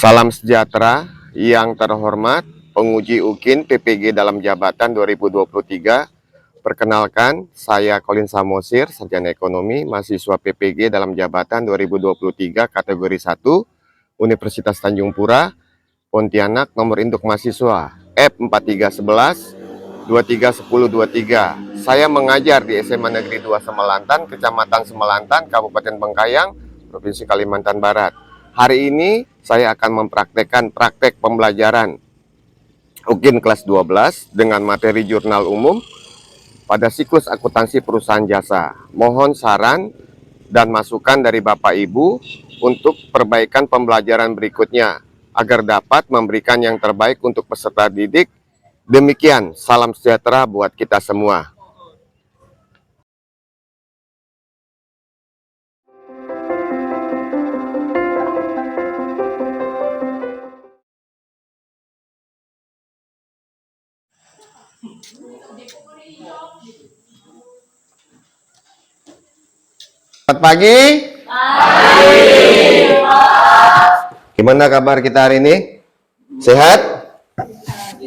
Salam sejahtera yang terhormat penguji UKIN PPG dalam jabatan 2023. Perkenalkan, saya Colin Samosir, Sarjana Ekonomi, mahasiswa PPG dalam jabatan 2023 kategori 1, Universitas Tanjung Pura, Pontianak, nomor induk mahasiswa F4311 231023. Saya mengajar di SMA Negeri 2 Semelantan, Kecamatan Semelantan, Kabupaten Bengkayang, Provinsi Kalimantan Barat. Hari ini saya akan mempraktekkan praktek pembelajaran UKIN kelas 12 dengan materi jurnal umum pada siklus akuntansi perusahaan jasa. Mohon saran dan masukan dari Bapak Ibu untuk perbaikan pembelajaran berikutnya agar dapat memberikan yang terbaik untuk peserta didik. Demikian, salam sejahtera buat kita semua. Selamat pagi. Gimana kabar kita hari ini? Sehat?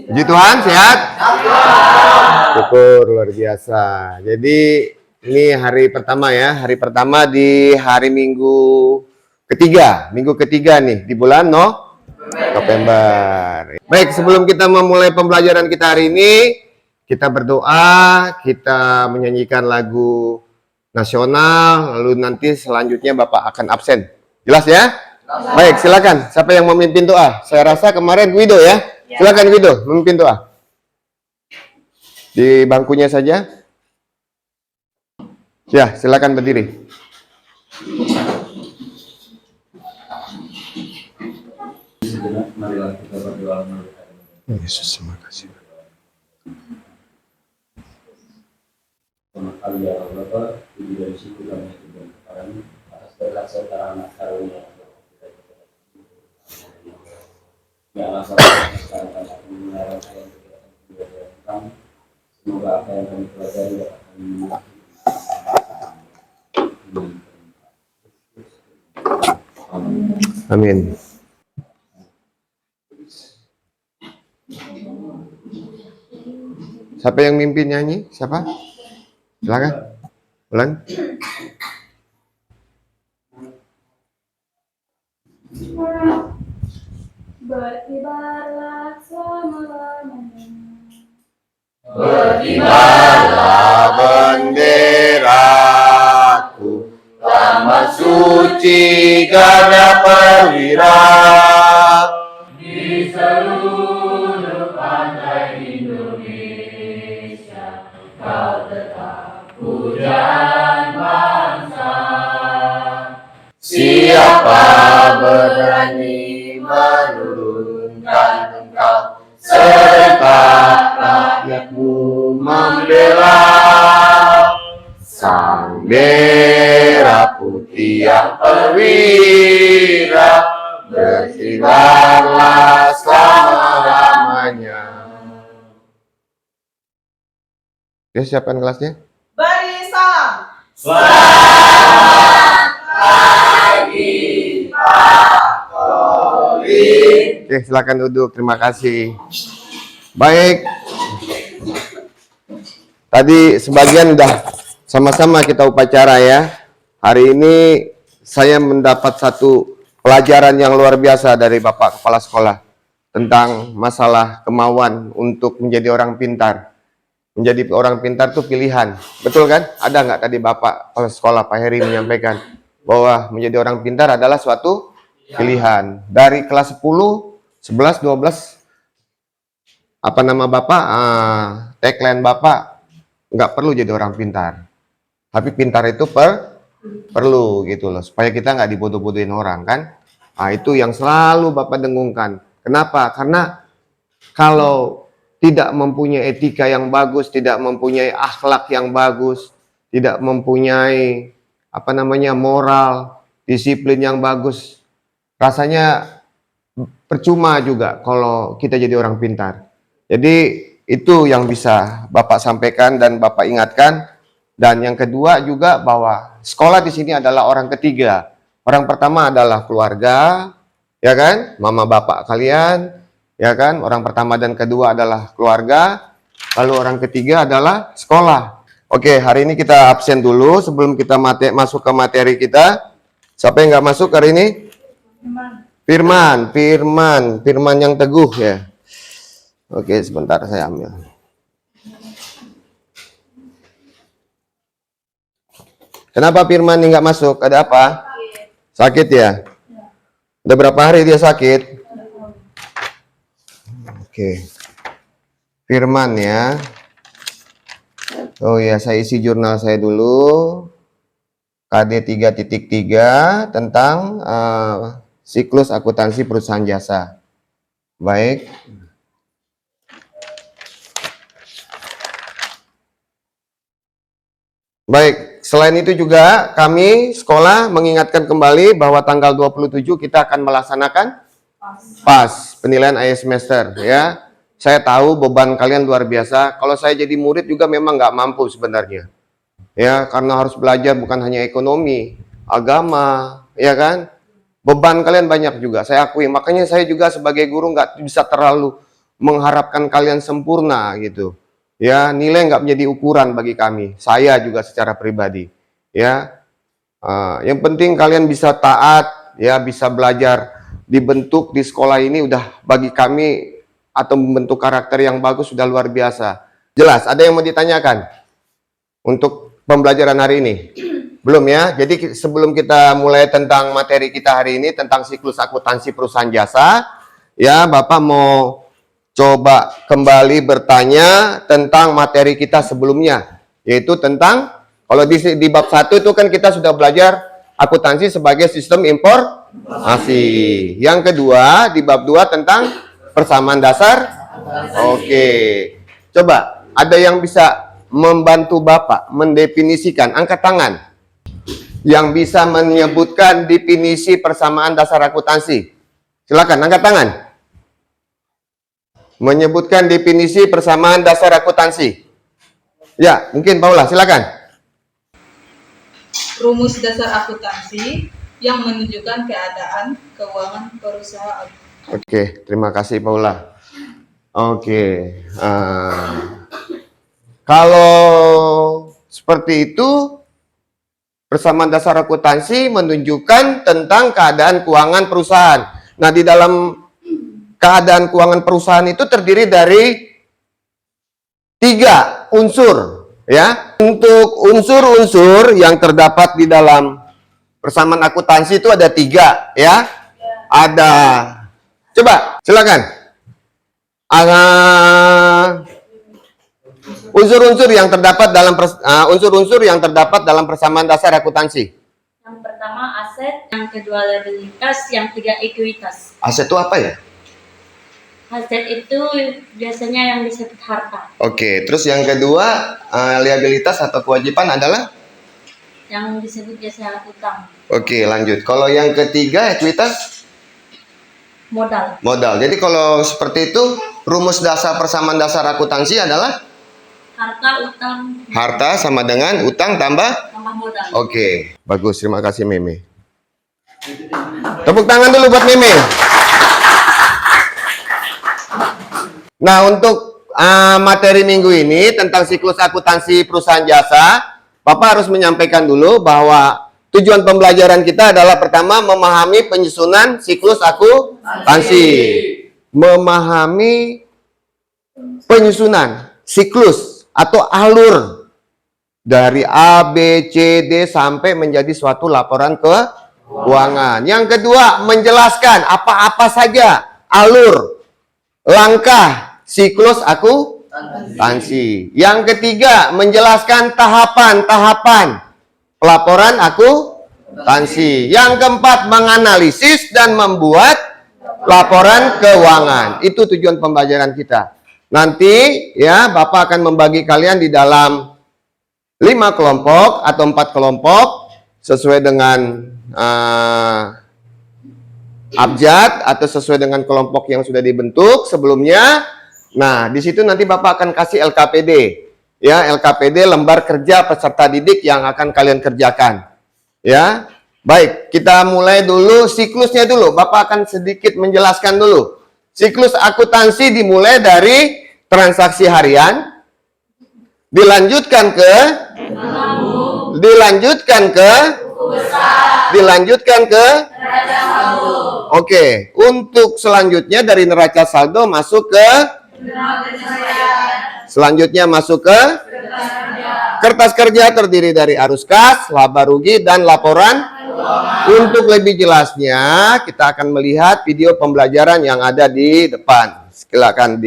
Puji Tuhan, sehat? Syukur, luar biasa. Jadi ini hari pertama ya, hari pertama di hari minggu ketiga nih di bulan November. Baik, sebelum kita memulai pembelajaran kita hari ini, kita berdoa, kita menyanyikan lagu nasional, lalu nanti selanjutnya Bapak akan absen. Jelas ya? Baik, silakan. Siapa yang memimpin doa? Saya rasa kemarin Guido ya. Silakan Guido, memimpin doa. Di bangkunya saja. Ya, silakan berdiri. Marilah kita berdoa. Yesus, terima kasih. Selamat pagi ya Allah, puji dan syukur kami kepada atas berkat serta anak karunia. Ya Allah, sekarang kami mengenal apa yang kita kami. Semoga apa yang kami pelajari dapat kami. Amin. Siapa yang mimpin nyanyi? Siapa? Silakan. Ulang. Berkibarlah selama-lamanya. Berkibarlah benderaku, lama suci gada perwira. Di seluruh pantai Indonesia, kau tetap pujaan bangsa. Siapa berani menurunkan engkau, serta rakyatmu membela. Sang merah putih yang perwira, berkibarlah selama-lamanya. Ya, siapkan kelasnya. Beri salam. Oke, silakan duduk. Terima kasih. Baik. Tadi sebagian udah sama-sama kita upacara ya. Hari ini saya mendapat satu pelajaran yang luar biasa dari Bapak Kepala Sekolah tentang masalah kemauan untuk menjadi orang pintar. Menjadi orang pintar itu pilihan. Betul kan? Ada nggak tadi Bapak Kepala Sekolah Pak Heri menyampaikan bahwa menjadi orang pintar adalah suatu pilihan. Dari kelas 10, 11, 12, apa nama Bapak, tagline Bapak, nggak perlu jadi orang pintar. Tapi pintar itu perlu gitu loh, supaya kita nggak dibodoh-bodohin orang kan. Nah, itu yang selalu Bapak dengungkan. Kenapa? Karena kalau tidak mempunyai etika yang bagus, tidak mempunyai akhlak yang bagus, tidak mempunyai apa namanya moral, disiplin yang bagus, rasanya percuma juga kalau kita jadi orang pintar. Jadi itu yang bisa Bapak sampaikan dan Bapak ingatkan. Dan yang kedua juga bahwa sekolah di sini adalah orang ketiga. Orang pertama adalah keluarga, ya kan? Mama bapak kalian, ya kan? Orang pertama dan kedua adalah keluarga, lalu orang ketiga adalah sekolah. Oke, hari ini kita absen dulu sebelum kita masuk ke materi kita. Siapa yang nggak masuk hari ini? Firman yang teguh ya. Oke, sebentar saya ambil. Kenapa Firman ini nggak masuk? Ada apa? Sakit ya? Udah berapa hari dia sakit? Oke. Firman ya. Oh ya, saya isi jurnal saya dulu. KD 3.3 tentang siklus akuntansi perusahaan jasa. Baik. Baik, selain itu juga kami sekolah mengingatkan kembali bahwa tanggal 27 kita akan melaksanakan PAS, penilaian akhir semester ya. Saya tahu beban kalian luar biasa. Kalau saya jadi murid juga memang nggak mampu sebenarnya. Ya, karena harus belajar bukan hanya ekonomi, agama, ya kan? Beban kalian banyak juga, saya akui. Makanya saya juga sebagai guru nggak bisa terlalu mengharapkan kalian sempurna gitu. Ya, nilai nggak menjadi ukuran bagi kami. Saya juga secara pribadi. Ya, yang penting kalian bisa taat, ya bisa belajar. Dibentuk di sekolah ini udah bagi kami atau membentuk karakter yang bagus sudah luar biasa. Jelas, ada yang mau ditanyakan untuk pembelajaran hari ini? Belum ya? Jadi sebelum kita mulai tentang materi kita hari ini tentang siklus akuntansi perusahaan jasa, ya Bapak mau coba kembali bertanya tentang materi kita sebelumnya, yaitu tentang kalau di bab 1 itu kan kita sudah belajar akuntansi sebagai sistem informasi. Yang kedua di bab 2 tentang persamaan dasar. Oke. Coba ada yang bisa membantu Bapak mendefinisikan, angkat tangan, yang bisa menyebutkan definisi persamaan dasar akuntansi. Silakan angkat tangan. Menyebutkan definisi persamaan dasar akuntansi. Ya, mungkin Paula, silakan. Rumus dasar akuntansi yang menunjukkan keadaan keuangan perusahaan. Oke, terima kasih Paula. Oke, kalau seperti itu, persamaan dasar akuntansi menunjukkan tentang keadaan keuangan perusahaan. Nah, di dalam keadaan keuangan perusahaan itu terdiri dari 3 unsur, ya. Untuk unsur-unsur yang terdapat di dalam persamaan akuntansi itu ada 3, ya. Ada, coba silakan. Unsur-unsur yang terdapat dalam unsur-unsur yang terdapat dalam persamaan dasar akuntansi. Yang pertama aset, yang kedua liabilitas, yang ketiga ekuitas. Aset itu apa ya? Aset itu biasanya yang disebut harta. Oke, terus yang kedua liabilitas atau kewajiban adalah? Yang disebut jasa utang. Oke, lanjut. Kalau yang ketiga ekuitas? Modal. Modal. Jadi kalau seperti itu rumus dasar persamaan dasar akuntansi adalah? Harta, utang. Harta sama dengan utang tambah? Tambah modal. Oke, bagus. Terima kasih Meme. Tepuk tangan dulu buat Meme. Nah, untuk materi minggu ini tentang siklus akuntansi perusahaan jasa, Bapak harus menyampaikan dulu bahwa tujuan pembelajaran kita adalah pertama memahami penyusunan siklus akuntansi. Memahami penyusunan siklus atau alur dari A, B, C, D sampai menjadi suatu laporan keuangan. Yang kedua, menjelaskan apa-apa saja alur, langkah, siklus akuntansi. Yang ketiga, menjelaskan tahapan-tahapan pelaporan akuntansi. Yang keempat, menganalisis dan membuat laporan keuangan. Itu tujuan pembelajaran kita. Nanti ya Bapak akan membagi kalian di dalam 5 kelompok atau 4 kelompok sesuai dengan abjad atau sesuai dengan kelompok yang sudah dibentuk sebelumnya. Nah, di situ nanti Bapak akan kasih LKPD. Ya, LKPD lembar kerja peserta didik yang akan kalian kerjakan. Ya. Baik, kita mulai dulu siklusnya dulu. Bapak akan sedikit menjelaskan dulu. Siklus akuntansi dimulai dari transaksi harian, dilanjutkan ke Oke, untuk selanjutnya dari neraca saldo masuk ke kertas kerja terdiri dari arus kas, laba rugi, dan laporan. Untuk lebih jelasnya, kita akan melihat video pembelajaran yang ada di depan. Silakan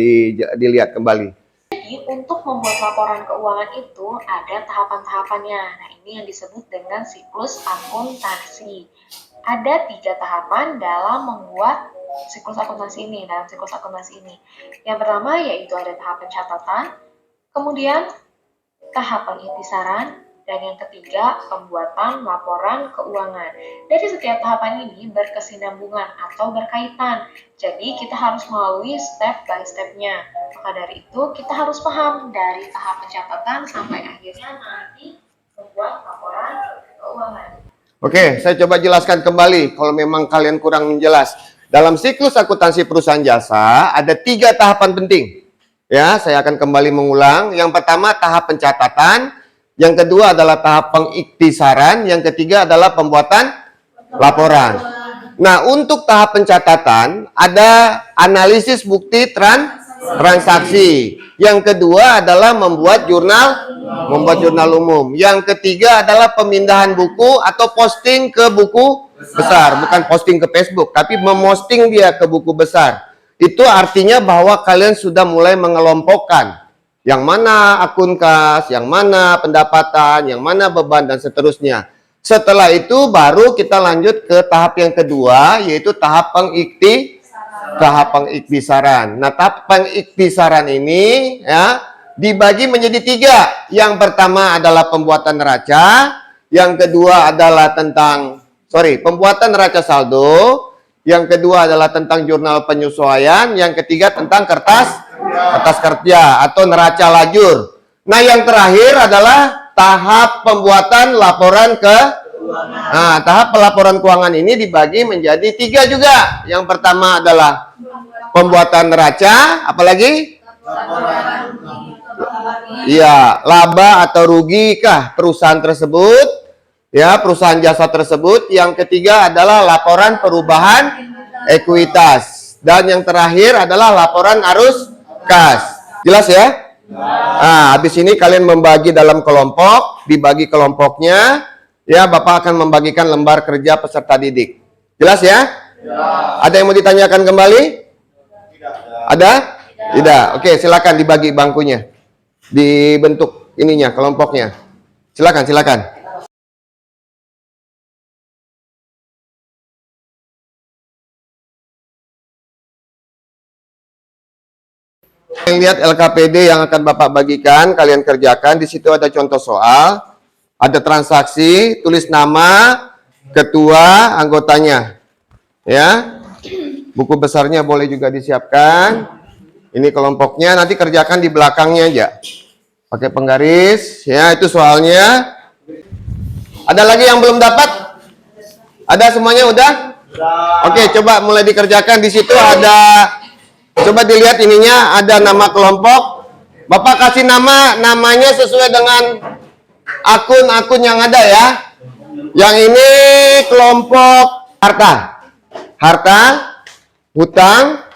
dilihat kembali. Jadi untuk membuat laporan keuangan itu ada tahapan-tahapannya. Nah, ini yang disebut dengan siklus akuntansi. Ada 3 tahapan dalam membuat siklus akuntansi ini. Yang pertama yaitu ada tahap pencatatan, kemudian tahap pengiktisaran, dan yang ketiga pembuatan laporan keuangan. Dari setiap tahapan ini berkesinambungan atau berkaitan. Jadi kita harus melalui step by stepnya. Maka dari itu kita harus paham dari tahap pencatatan sampai akhirnya nanti membuat laporan keuangan. Oke, saya coba jelaskan kembali kalau memang kalian kurang menjelas. Dalam siklus akuntansi perusahaan jasa ada 3 tahapan penting. Ya, saya akan kembali mengulang. Yang pertama tahap pencatatan, yang kedua adalah tahap pengiktisaran, yang ketiga adalah pembuatan laporan. Nah, untuk tahap pencatatan ada analisis bukti transaksi. Yang kedua adalah membuat jurnal umum. Yang ketiga adalah pemindahan buku atau posting ke buku besar, bukan posting ke Facebook, tapi memosting dia ke buku besar. Itu artinya bahwa kalian sudah mulai mengelompokkan yang mana akun kas, yang mana pendapatan, yang mana beban, dan seterusnya. Setelah itu baru kita lanjut ke tahap yang kedua, yaitu tahap pengiktisaran. Nah, tahap pengiktisaran ini ya dibagi menjadi 3. Yang pertama adalah pembuatan neraca, yang kedua adalah pembuatan neraca saldo, yang kedua adalah tentang jurnal penyesuaian, yang ketiga tentang kertas kerja atau neraca lajur. Nah, yang terakhir adalah tahap pembuatan laporan keuangan. Nah, tahap pelaporan keuangan ini dibagi menjadi 3 juga. Yang pertama adalah pembuatan neraca, apalagi? Iya, laba atau rugi kah perusahaan tersebut? Ya, perusahaan jasa tersebut. Yang ketiga adalah laporan perubahan ekuitas. Dan yang terakhir adalah laporan arus kas. Jelas ya? Nah, habis ini kalian membagi dalam kelompok, dibagi kelompoknya, ya Bapak akan membagikan lembar kerja peserta didik. Jelas ya? Ada yang mau ditanyakan kembali? Ada? Tidak. Oke, silakan dibagi bangkunya. Dibentuk ininya, kelompoknya. Silakan. Lihat LKPD yang akan Bapak bagikan, kalian kerjakan. Di situ ada contoh soal, ada transaksi, tulis nama, ketua, anggotanya. Ya. Buku besarnya boleh juga disiapkan. Ini kelompoknya, nanti kerjakan di belakangnya aja. Pakai penggaris, ya itu soalnya. Ada lagi yang belum dapat? Ada semuanya udah? Oke, coba mulai dikerjakan. Di situ ada. Coba dilihat ininya, ada nama kelompok. Bapak kasih namanya sesuai dengan akun-akun yang ada ya. Yang ini kelompok harta, hutang,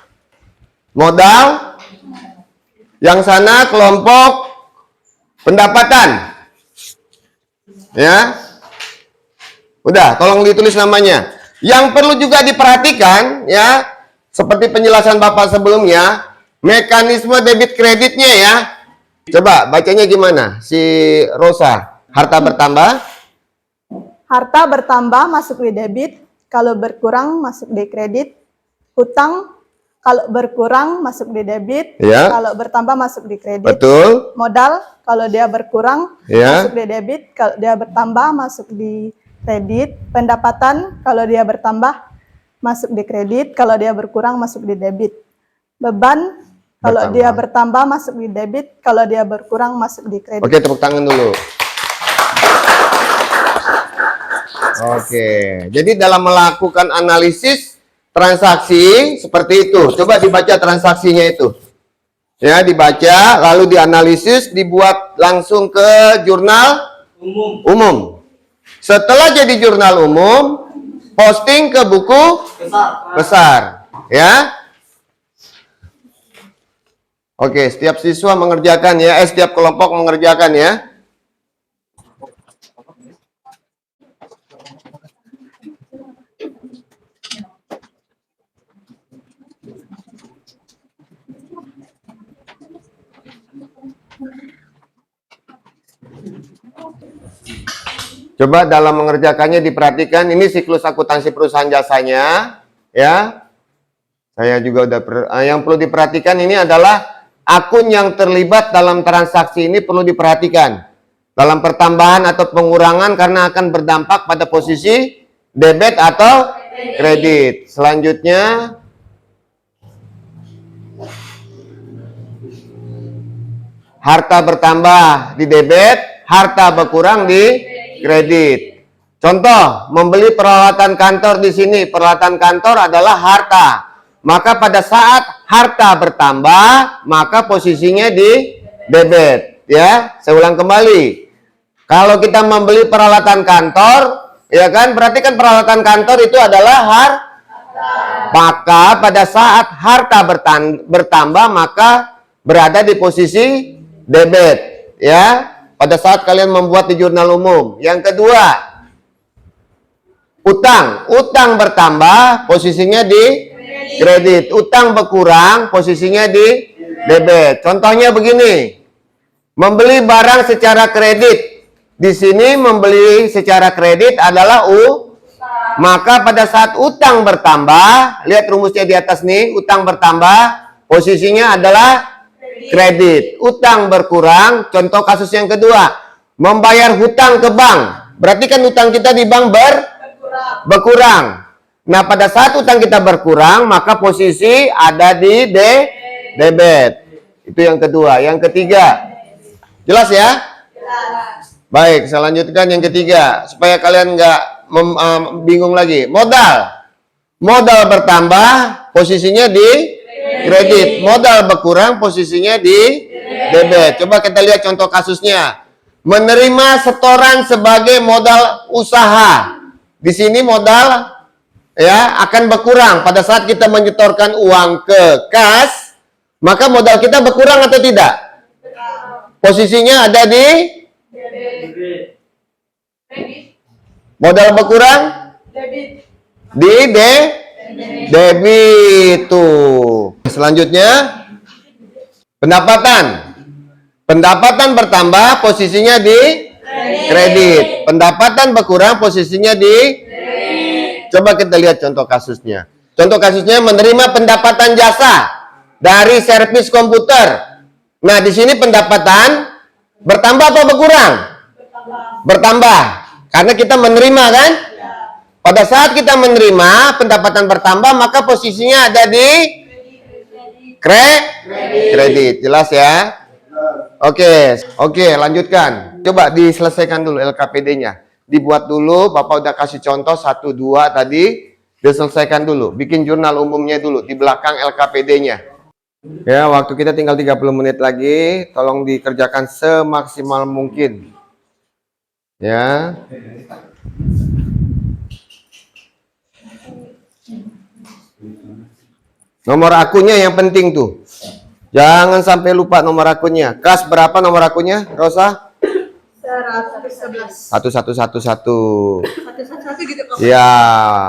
modal. Yang sana kelompok pendapatan. Ya. Udah, tolong ditulis namanya. Yang perlu juga diperhatikan ya, seperti penjelasan Bapak sebelumnya, mekanisme debit kreditnya ya. Coba bacanya gimana? Si Rosa, harta bertambah. Harta bertambah masuk di debit, kalau berkurang masuk di kredit. Hutang kalau berkurang masuk di debit, Ya. kalau bertambah masuk di kredit. Betul. Modal kalau dia berkurang Ya. masuk di debit, kalau dia bertambah masuk di kredit. Pendapatan kalau dia bertambah masuk di kredit, kalau dia berkurang masuk di debit. Beban kalau Bertambah. dia bertambah masuk di debit, kalau dia berkurang masuk di kredit. Oke, tepuk tangan dulu. Oke, jadi dalam melakukan analisis transaksi seperti itu. Coba dibaca transaksinya itu. Ya, dibaca, lalu dianalisis, dibuat langsung ke jurnal umum. Setelah jadi jurnal umum, posting ke buku besar. Ya. Oke, setiap siswa mengerjakan ya, setiap kelompok mengerjakan ya. Coba dalam mengerjakannya diperhatikan, ini siklus akuntansi perusahaan jasanya, ya. Saya juga udah yang perlu diperhatikan ini adalah akun yang terlibat dalam transaksi ini perlu diperhatikan. Dalam pertambahan atau pengurangan karena akan berdampak pada posisi debit atau kredit. Selanjutnya harta bertambah di debit, harta berkurang di kredit. Contoh, membeli peralatan kantor di sini, peralatan kantor adalah harta. Maka pada saat harta bertambah, maka posisinya di debit, ya. Saya ulang kembali. Kalau kita membeli peralatan kantor, ya kan, berarti kan peralatan kantor itu adalah harta. Maka pada saat harta bertambah, maka berada di posisi debit, ya. Pada saat kalian membuat di jurnal umum. Yang kedua, utang bertambah, posisinya di kredit. Utang berkurang, posisinya di debit. Contohnya begini, membeli barang secara kredit. Di sini membeli secara kredit adalah maka pada saat utang bertambah, lihat rumusnya di atas nih, utang bertambah, posisinya adalah kredit. Utang berkurang, contoh kasus yang kedua, membayar hutang ke bank. Berarti kan utang kita di bank berkurang. Nah, pada saat utang kita berkurang, maka posisi ada di debit. Itu yang kedua. Yang ketiga, jelas ya? Jelas. Baik, saya lanjutkan yang ketiga supaya kalian nggak bingung lagi. Modal bertambah, posisinya di kredit. Modal berkurang, posisinya di debit. Coba kita lihat contoh kasusnya. Menerima setoran sebagai modal usaha. Di sini modal ya akan berkurang pada saat kita menyetorkan uang ke kas, maka modal kita berkurang atau tidak? Posisinya ada di modal berkurang di debit tuh. Selanjutnya pendapatan bertambah, posisinya di kredit. Pendapatan berkurang, posisinya di coba kita lihat contoh kasusnya. Contoh kasusnya menerima pendapatan jasa dari servis komputer. Nah, di sini pendapatan bertambah atau berkurang? Bertambah. Karena kita menerima kan? Pada saat kita menerima pendapatan bertambah, maka posisinya ada di kredit. Jelas ya? Oke, lanjutkan. Coba diselesaikan dulu LKPD-nya. Dibuat dulu, Bapak udah kasih contoh 1, 2 tadi. Diselesaikan dulu. Bikin jurnal umumnya dulu di belakang LKPD-nya. Ya, waktu kita tinggal 30 menit lagi. Tolong dikerjakan semaksimal mungkin. Ya. Nomor akunnya yang penting tuh. Jangan sampai lupa nomor akunnya. Kas berapa nomor akunnya, Rosa? 111. 1111. 111 gitu kok. Ya,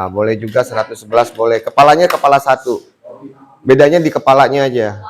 boleh juga 111 boleh. Kepalanya kepala 1. Bedanya di kepalanya aja.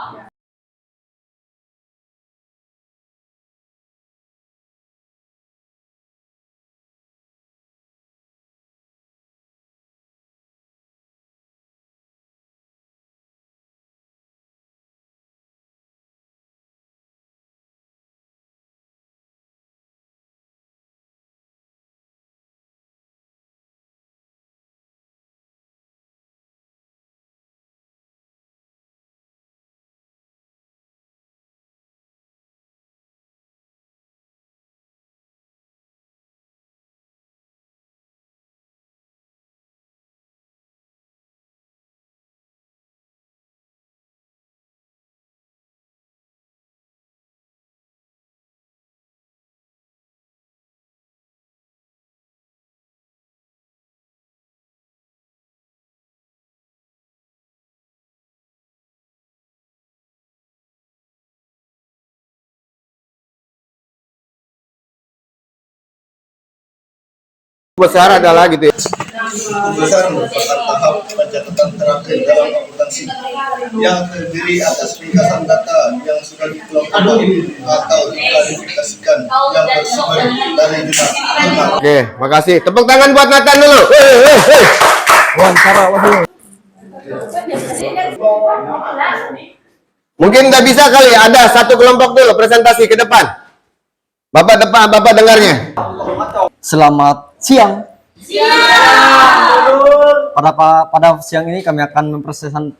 besar adalah gitu ya. Besar merupakan tahap pencatatan terakhir dalam akuntansi yang terdiri atas ringkasan data yang sudah dikelompokkan atau diklarifikasikan yang bersumber dari jurnal. Oke, makasih. Tepuk tangan buat Nathan dulu. Hei. Wawancara, waduh. Mungkin nggak bisa kali ada satu kelompok dulu presentasi ke depan. Bapak dengarnya. Selamat siang. Pada siang ini kami akan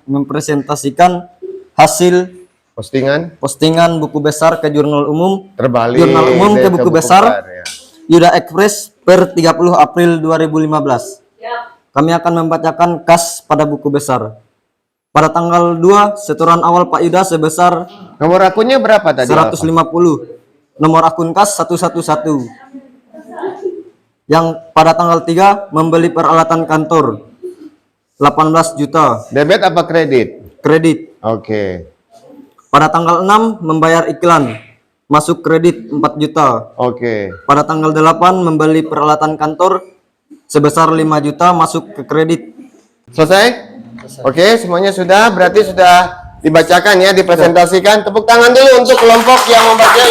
mempresentasikan hasil postingan buku besar ke jurnal umum. Terbalik. Jurnal umum ke buku besar ya. Yuda Express per 30 April 2015. Kami akan membacakan kas pada buku besar. Pada tanggal 2, setoran awal Pak Yuda sebesar Nomor akunnya berapa tadi? 150. Nomor akun kas 111. Yang pada tanggal 3 membeli peralatan kantor 18 juta. Debit apa kredit? Kredit. Oke. Pada tanggal 6 membayar iklan masuk kredit 4 juta. Oke. Pada tanggal 8 membeli peralatan kantor sebesar 5 juta masuk ke kredit. Selesai? Oke, semuanya sudah. Berarti sudah dibacakan ya, dipresentasikan. Tepuk tangan dulu untuk kelompok yang membaca,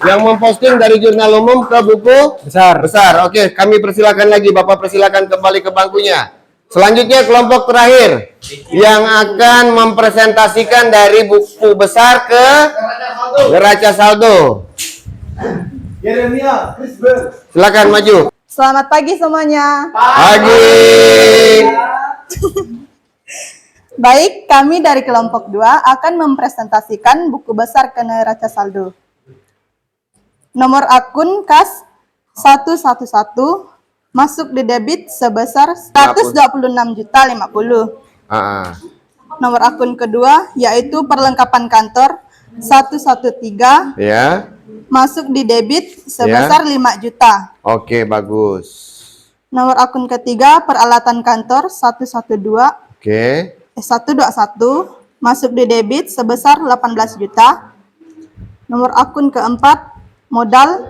yang memposting dari jurnal umum ke buku besar. Oke, kami persilakan lagi. Bapak persilakan kembali ke bangkunya. Selanjutnya kelompok terakhir yang akan mempresentasikan dari buku besar ke neraca saldo. Silakan maju. Selamat pagi semuanya. Pagi. Baik, kami dari kelompok 2 akan mempresentasikan buku besar ke neraca saldo. Nomor akun kas 111 masuk di debit sebesar 126.050. Nomor akun kedua yaitu perlengkapan kantor 113 Ya. masuk di debit sebesar 5 juta. Oke, bagus. Nomor akun ketiga peralatan kantor 112 Oke. 121 masuk di debit sebesar 18 juta. Nomor akun keempat modal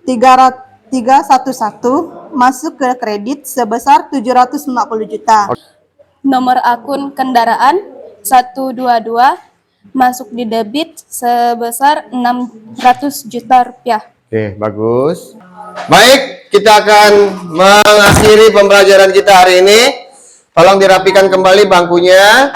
3311 masuk ke kredit sebesar 750 juta. Nomor akun kendaraan 122 masuk di debit sebesar 600 juta rupiah. Oke, bagus. Baik, kita akan mengakhiri pembelajaran kita hari ini. Tolong dirapikan kembali bangkunya.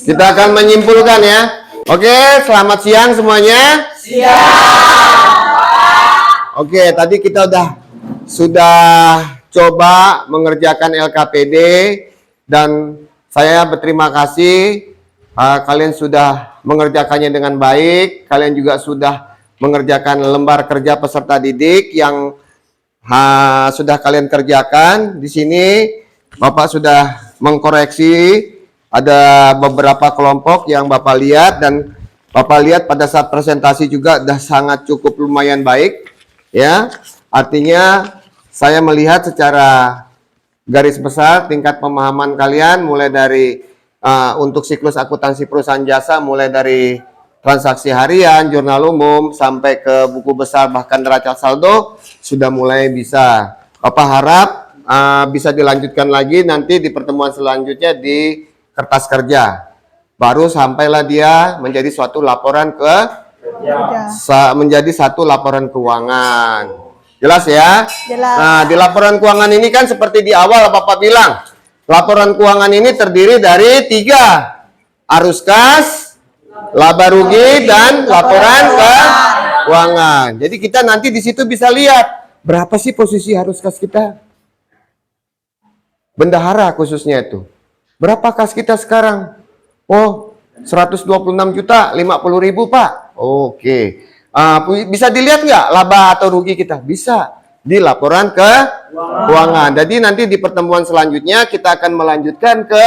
Kita akan menyimpulkan ya. Oke, selamat siang semuanya. Oke, tadi kita sudah coba mengerjakan LKPD dan saya berterima kasih kalian sudah mengerjakannya dengan baik. Kalian juga sudah mengerjakan lembar kerja peserta didik yang sudah kalian kerjakan. Di sini Bapak sudah mengkoreksi ada beberapa kelompok yang Bapak lihat dan Bapak lihat pada saat presentasi juga sudah sangat cukup lumayan baik ya. Artinya saya melihat secara garis besar tingkat pemahaman kalian mulai dari untuk siklus akuntansi perusahaan jasa, mulai dari transaksi harian, jurnal umum sampai ke buku besar bahkan neraca saldo sudah mulai bisa. Bapak harap bisa dilanjutkan lagi nanti di pertemuan selanjutnya di kertas kerja, baru sampailah dia menjadi suatu laporan menjadi satu laporan keuangan. Jelas ya? Jelas. Nah, di laporan keuangan ini kan seperti di awal Bapak bilang, laporan keuangan ini terdiri dari 3, arus kas, laba rugi, dan laporan keuangan. Jadi kita nanti di situ bisa lihat berapa sih posisi arus kas kita. Bendahara khususnya itu. Berapa kas kita sekarang? Oh, 126 juta 50.000 Pak. Oke. Bisa dilihat nggak laba atau rugi kita? Bisa. Di laporan keuangan. Jadi nanti di pertemuan selanjutnya kita akan melanjutkan ke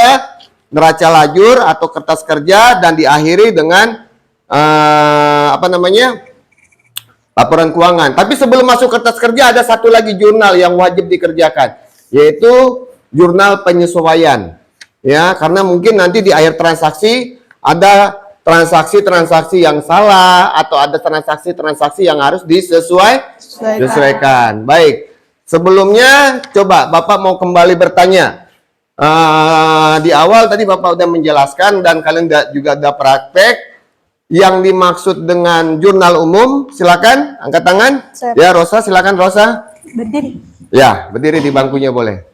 neraca lajur atau kertas kerja dan diakhiri dengan laporan keuangan. Tapi sebelum masuk kertas kerja ada satu lagi jurnal yang wajib dikerjakan, yaitu jurnal penyesuaian. Ya, karena mungkin nanti di akhir transaksi ada transaksi-transaksi yang salah atau ada transaksi-transaksi yang harus disesuaikan. Baik. Sebelumnya coba Bapak mau kembali bertanya. Di awal tadi Bapak udah menjelaskan dan kalian juga udah praktek yang dimaksud dengan jurnal umum. Silakan angkat tangan. Ya, Rosa, silakan Rosa. Berdiri. Ya, berdiri di bangkunya boleh.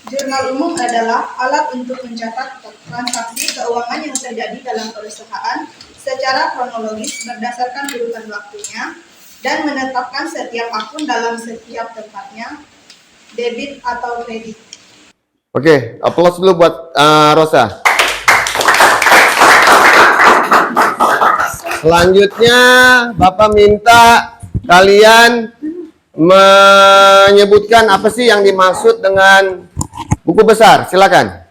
Jurnal umum adalah alat untuk mencatat transaksi keuangan yang terjadi dalam perusahaan secara kronologis berdasarkan urutan waktunya dan menetapkan setiap akun dalam setiap tempatnya, debit atau kredit. Oke, aplaus dulu buat Rosa. Selanjutnya, Bapak minta kalian menyebutkan apa sih yang dimaksud dengan buku besar. Silakan.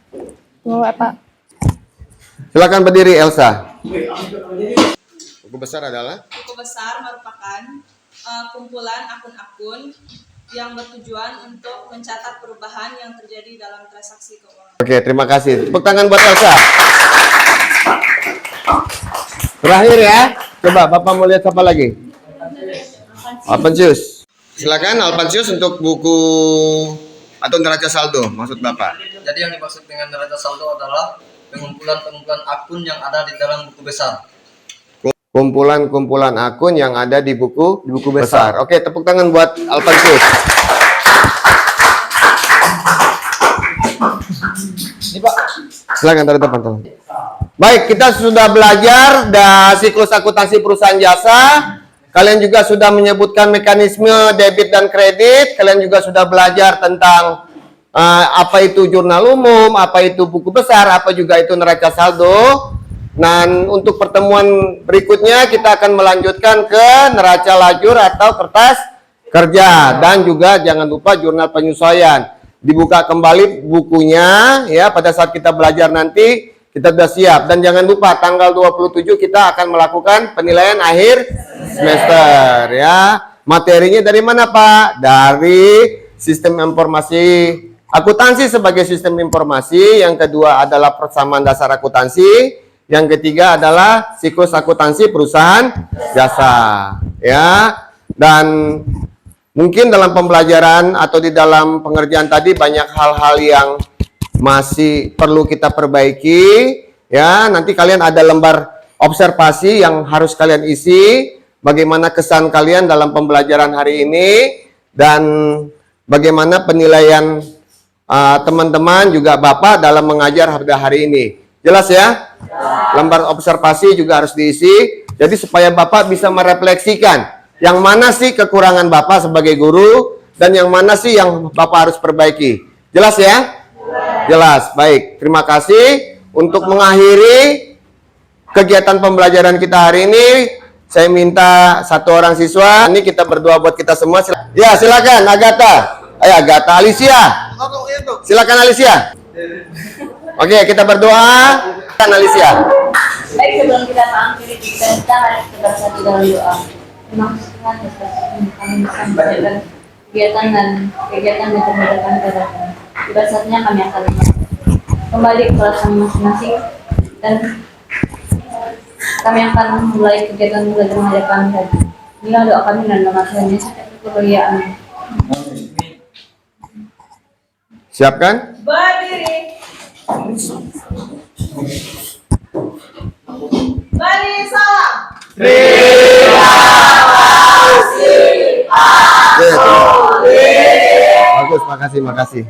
Silakan berdiri, Elsa. Buku besar adalah? Buku besar merupakan kumpulan akun-akun yang bertujuan untuk mencatat perubahan yang terjadi dalam transaksi keuangan. Oke, terima kasih. Tepuk tangan buat Elsa. Terakhir ya, coba Bapak mau lihat apa lagi? Alpansius. Silakan Alpansius untuk buku atau neraca saldo maksud Bapak. Jadi yang dimaksud dengan neraca saldo adalah pengumpulan akun yang ada di dalam buku besar. Kumpulan akun yang ada di buku besar. Oke, tepuk tangan buat Alpansius. Ini Pak. Silakan taruh depan. Baik, kita sudah belajar dari siklus akuntansi perusahaan jasa. Kalian juga sudah menyebutkan mekanisme debit dan kredit. Kalian juga sudah belajar tentang apa itu jurnal umum, apa itu buku besar, apa juga itu neraca saldo. Dan untuk pertemuan berikutnya kita akan melanjutkan ke neraca lajur atau kertas kerja. Dan juga jangan lupa jurnal penyesuaian. Dibuka kembali bukunya ya pada saat kita belajar nanti. Kita sudah siap dan jangan lupa tanggal 27 kita akan melakukan penilaian akhir semester ya. Materinya dari mana Pak? Dari sistem informasi akuntansi sebagai sistem informasi, yang kedua adalah persamaan dasar akuntansi, yang ketiga adalah siklus akuntansi perusahaan jasa ya. Dan mungkin dalam pembelajaran atau di dalam pengerjaan tadi banyak hal-hal yang masih perlu kita perbaiki ya. Nanti kalian ada lembar observasi yang harus kalian isi, bagaimana kesan kalian dalam pembelajaran hari ini dan bagaimana penilaian teman-teman juga Bapak dalam mengajar pada hari ini. Jelas ya? Lembar observasi juga harus diisi, jadi supaya Bapak bisa merefleksikan yang mana sih kekurangan Bapak sebagai guru dan yang mana sih yang Bapak harus perbaiki. Jelas ya? Jelas, baik. Terima kasih. Untuk mengakhiri kegiatan pembelajaran kita hari ini, saya minta satu orang siswa. Ini kita berdoa buat kita semua. Ya, silakan Agatha. Ayo Agatha, Alicia. Silakan Alicia. Oke, kita berdoa. Silakan Alicia. Baik, sebelum kita mengakhiri kita harus bersatu dalam doa. Terima kasih Tuhan atas kami bisa menjalankan kegiatan dan mempermudahan kegiatan. Pada saatnya kami akan kembali ke kelas kami masing-masing dan kami akan mulai kegiatan belajar mengajar kami tadi. Inilah doa kami dan nama Tuhan Yesus Amin. Siapkan? Berdiri. Beri salam. Terima kasih. Bagus, makasih.